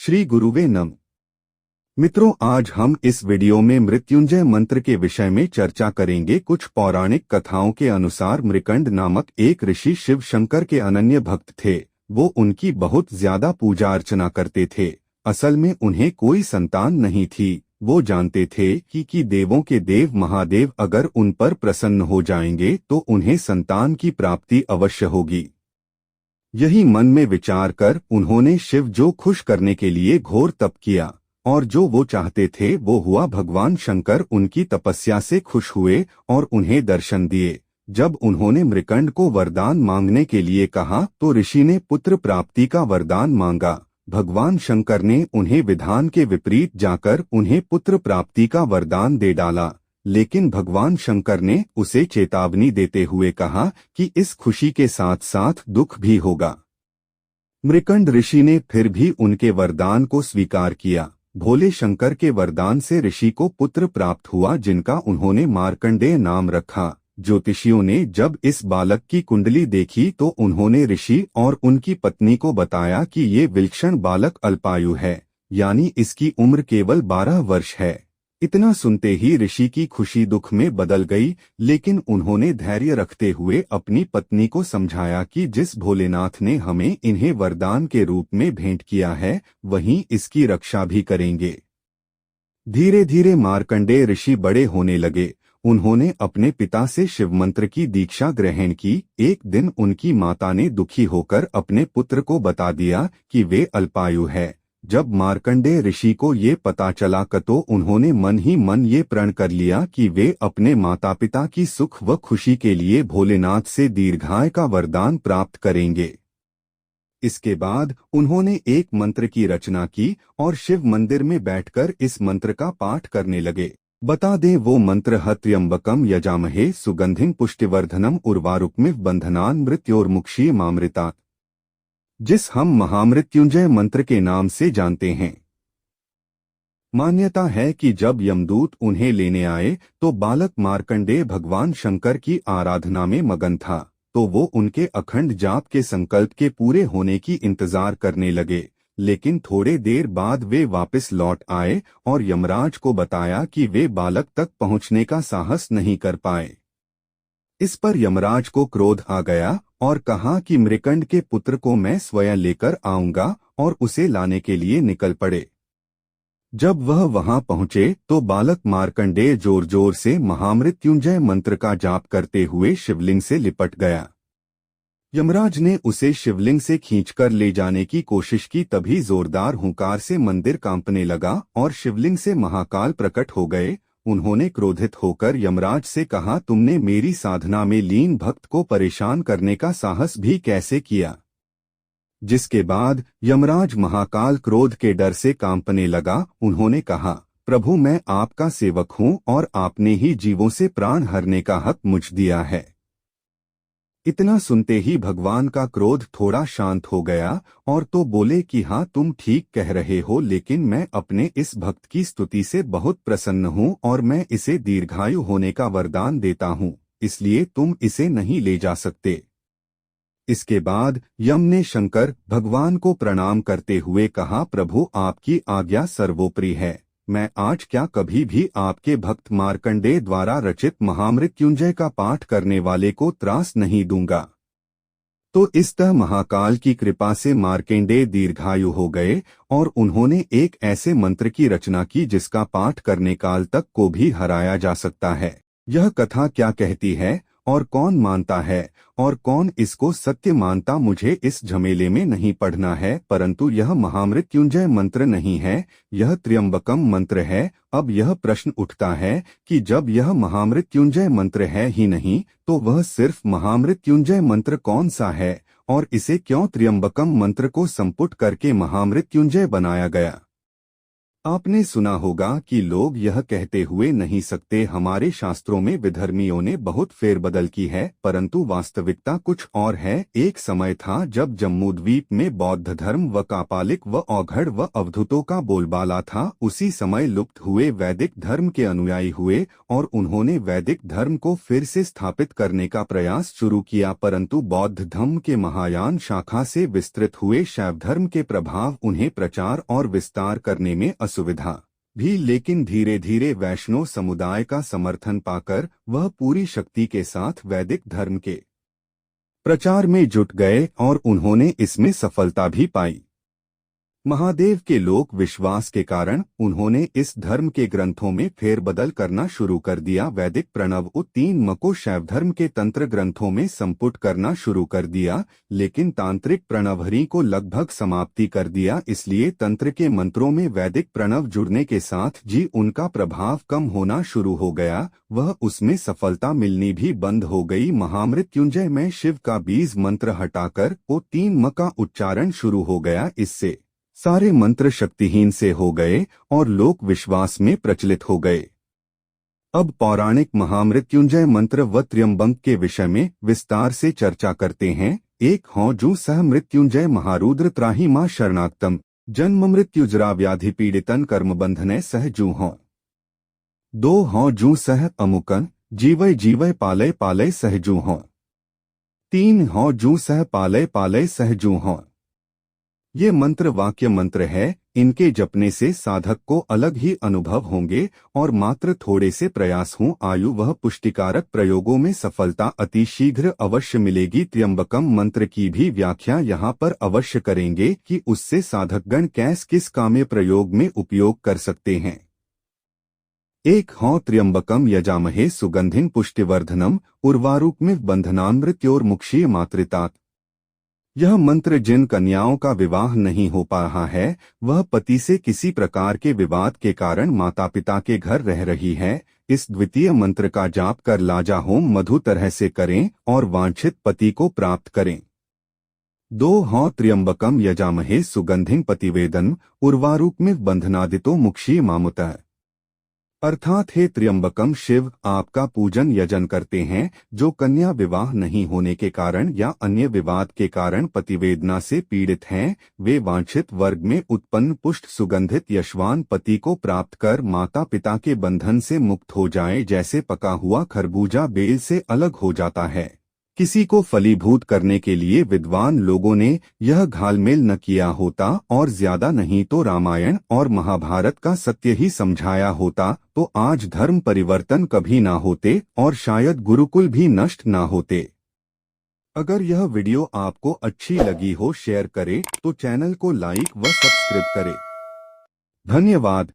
श्री गुरुवे नमः। मित्रों, आज हम इस वीडियो में मृत्युंजय मंत्र के विषय में चर्चा करेंगे। कुछ पौराणिक कथाओं के अनुसार मृकंड नामक एक ऋषि शिव शंकर के अनन्य भक्त थे। वो उनकी बहुत ज्यादा पूजा अर्चना करते थे। असल में उन्हें कोई संतान नहीं थी। वो जानते थे कि देवों के देव महादेव अगर उन पर प्रसन्न हो जाएंगे तो उन्हें संतान की प्राप्ति अवश्य होगी। यही मन में विचार कर उन्होंने शिव जो खुश करने के लिए घोर तप किया और जो वो चाहते थे वो हुआ। भगवान शंकर उनकी तपस्या से खुश हुए और उन्हें दर्शन दिए। जब उन्होंने मृकंड को वरदान मांगने के लिए कहा तो ऋषि ने पुत्र प्राप्ति का वरदान मांगा। भगवान शंकर ने उन्हें विधान के विपरीत जाकर उन्हें पुत्र प्राप्ति का वरदान दे डाला, लेकिन भगवान शंकर ने उसे चेतावनी देते हुए कहा कि इस खुशी के साथ साथ दुख भी होगा। मृकंड ऋषि ने फिर भी उनके वरदान को स्वीकार किया। भोले शंकर के वरदान से ऋषि को पुत्र प्राप्त हुआ, जिनका उन्होंने मार्कंडेय नाम रखा। ज्योतिषियों ने जब इस बालक की कुंडली देखी तो उन्होंने ऋषि और उनकी पत्नी को बताया कि ये विलक्षण बालक अल्पायु है, यानी इसकी उम्र केवल 12 वर्ष है। इतना सुनते ही ऋषि की खुशी दुख में बदल गई, लेकिन उन्होंने धैर्य रखते हुए अपनी पत्नी को समझाया कि जिस भोलेनाथ ने हमें इन्हें वरदान के रूप में भेंट किया है वहीं इसकी रक्षा भी करेंगे। धीरे धीरे मार्कंडेय ऋषि बड़े होने लगे। उन्होंने अपने पिता से शिव मंत्र की दीक्षा ग्रहण की। एक दिन उनकी माता ने दुखी होकर अपने पुत्र को बता दिया कि वे अल्पायु है। जब मार्कंडेय ऋषि को ये पता चला तो उन्होंने मन ही मन ये प्रण कर लिया कि वे अपने माता पिता की सुख व खुशी के लिए भोलेनाथ से दीर्घायु का वरदान प्राप्त करेंगे। इसके बाद उन्होंने एक मंत्र की रचना की और शिव मंदिर में बैठकर इस मंत्र का पाठ करने लगे। बता दें वो मंत्र है त्र्यंबकम यजामहे सुगंधिं पुष्टिवर्धनम उर्वारुकमिव बंधनान् मृत्योर्मुक्षीयमामृतात्, जिस हम महामृत्युंजय मंत्र के नाम से जानते हैं। मान्यता है कि जब यमदूत उन्हें लेने आए तो बालक मार्कंडेय भगवान शंकर की आराधना में मगन था, तो वो उनके अखंड जाप के संकल्प के पूरे होने की इंतजार करने लगे। लेकिन थोड़े देर बाद वे वापस लौट आए और यमराज को बताया कि वे बालक तक पहुंचने का साहस नहीं कर पाए। इस पर यमराज को क्रोध आ गया और कहा कि मृकंड के पुत्र को मैं स्वयं लेकर आऊंगा, और उसे लाने के लिए निकल पड़े। जब वह वहां पहुंचे तो बालक मार्कंडेय जोर जोर से महामृत्युंजय मंत्र का जाप करते हुए शिवलिंग से लिपट गया। यमराज ने उसे शिवलिंग से खींचकर ले जाने की कोशिश की, तभी जोरदार हुंकार से मंदिर कांपने लगा और शिवलिंग से महाकाल प्रकट हो गए। उन्होंने क्रोधित होकर यमराज से कहा, तुमने मेरी साधना में लीन भक्त को परेशान करने का साहस भी कैसे किया। जिसके बाद यमराज महाकाल क्रोध के डर से कांपने लगा। उन्होंने कहा, प्रभु मैं आपका सेवक हूँ और आपने ही जीवों से प्राण हरने का हक मुझ दिया है। इतना सुनते ही भगवान का क्रोध थोड़ा शांत हो गया और तो बोले कि हाँ तुम ठीक कह रहे हो, लेकिन मैं अपने इस भक्त की स्तुति से बहुत प्रसन्न हूँ और मैं इसे दीर्घायु होने का वरदान देता हूँ, इसलिए तुम इसे नहीं ले जा सकते। इसके बाद यम ने शंकर भगवान को प्रणाम करते हुए कहा, प्रभु आपकी आज्ञा सर्वोपरि है। मैं आज क्या कभी भी आपके भक्त मार्कंडेय द्वारा रचित महामृत्युंजय का पाठ करने वाले को त्रास नहीं दूंगा। तो इस तरह महाकाल की कृपा से मार्कंडेय दीर्घायु हो गए और उन्होंने एक ऐसे मंत्र की रचना की जिसका पाठ करने काल तक को भी हराया जा सकता है। यह कथा क्या कहती है और कौन मानता है और कौन इसको सत्य मानता, मुझे इस झमेले में नहीं पढ़ना है। परंतु यह महामृत्युंजय मंत्र नहीं है, यह त्र्यंबकम मंत्र है। अब यह प्रश्न उठता है कि जब यह महामृत्युंजय मंत्र है ही नहीं तो वह सिर्फ महामृत्युंजय मंत्र कौन सा है और इसे क्यों त्र्यंबकम मंत्र को संपुट करके महामृत्युंजय बनाया गया। आपने सुना होगा कि लोग यह कहते हुए नहीं सकते हमारे शास्त्रों में विधर्मियों ने बहुत फेरबदल की है, परंतु वास्तविकता कुछ और है। एक समय था जब जम्मूद्वीप में बौद्ध धर्म व कापालिक व औघड़ व अवधूतों का बोलबाला था। उसी समय लुप्त हुए वैदिक धर्म के अनुयायी हुए और उन्होंने वैदिक धर्म को फिर से स्थापित करने का प्रयास शुरू किया, परंतु बौद्ध धर्म के महायान शाखा से विस्तृत हुए शैव धर्म के प्रभाव उन्हें प्रचार और विस्तार करने में असुविधा भी, लेकिन धीरे धीरे वैष्णव समुदाय का समर्थन पाकर वह पूरी शक्ति के साथ वैदिक धर्म के प्रचार में जुट गए और उन्होंने इसमें सफलता भी पाई। महादेव के लोक विश्वास के कारण उन्होंने इस धर्म के ग्रंथों में फेरबदल करना शुरू कर दिया। वैदिक प्रणव उ 3 म को शैव धर्म के तंत्र ग्रंथों में संपुट करना शुरू कर दिया, लेकिन तांत्रिक प्रणवहरी को लगभग समाप्ति कर दिया। इसलिए तंत्र के मंत्रों में वैदिक प्रणव जुड़ने के साथ जी उनका प्रभाव कम होना शुरू हो गया, वह उसमें सफलता मिलनी भी बंद हो गई। महामृत्युंजय में शिव का बीज मंत्र हटाकर ओ 3 म का उच्चारण शुरू हो गया। इससे सारे मंत्र शक्तिहीन से हो गए और लोक विश्वास में प्रचलित हो गए। अब पौराणिक महामृत्युंजय मंत्र व त्र्यंबक के विषय में विस्तार से चर्चा करते हैं। 1 हौ जू सह मृत्युंजय महारुद्र त्राही मां शरणागतम जन्म मृत्युजरा व्याधि पीड़ितन कर्म बंधने सह जू हौ। 2 हौ जू सह अमुकन जीवय जीवय पालय पालय सह जू हौ। 3 हौ जू सह पालय पालय सह जू हौ। ये मंत्र वाक्य मंत्र है, इनके जपने से साधक को अलग ही अनुभव होंगे और मात्र थोड़े से प्रयास हों आयु वह पुष्टिकारक प्रयोगों में सफलता अति शीघ्र अवश्य मिलेगी। त्र्यंबकम मंत्र की भी व्याख्या यहाँ पर अवश्य करेंगे कि उससे साधकगण किस काम्य प्रयोग में उपयोग कर सकते हैं। 1 हौ त्र्यंबकम यजामहे सुगंधिन पुष्टिवर्धनम उर्वारुकमिव बंधनामृत्योर्मुक्षीय मातृतात। यह मंत्र जिन कन्याओं का विवाह नहीं हो पा रहा है, वह पति से किसी प्रकार के विवाद के कारण माता पिता के घर रह रही है, इस द्वितीय मंत्र का जाप कर लाजा होम मधु तरह से करें और वांछित पति को प्राप्त करें। 2 हौ त्र्यंबकम यजामहे सुगंधिं पतिवेदन उर्वारुकमिव बंधनादितो मुक्षीय मामुतः। अर्थात हे त्र्यंबकम शिव आपका पूजन यजन करते हैं जो कन्या विवाह नहीं होने के कारण या अन्य विवाद के कारण पतिवेदना से पीड़ित हैं, वे वांछित वर्ग में उत्पन्न पुष्ट सुगंधित यशवान पति को प्राप्त कर माता पिता के बंधन से मुक्त हो जाएं, जैसे पका हुआ खरबूजा बेल से अलग हो जाता है। किसी को फलीभूत करने के लिए विद्वान लोगों ने यह घालमेल न किया होता और ज्यादा नहीं तो रामायण और महाभारत का सत्य ही समझाया होता तो आज धर्म परिवर्तन कभी ना होते और शायद गुरुकुल भी नष्ट ना होते। अगर यह वीडियो आपको अच्छी लगी हो शेयर करें तो चैनल को लाइक व सब्सक्राइब करें। धन्यवाद।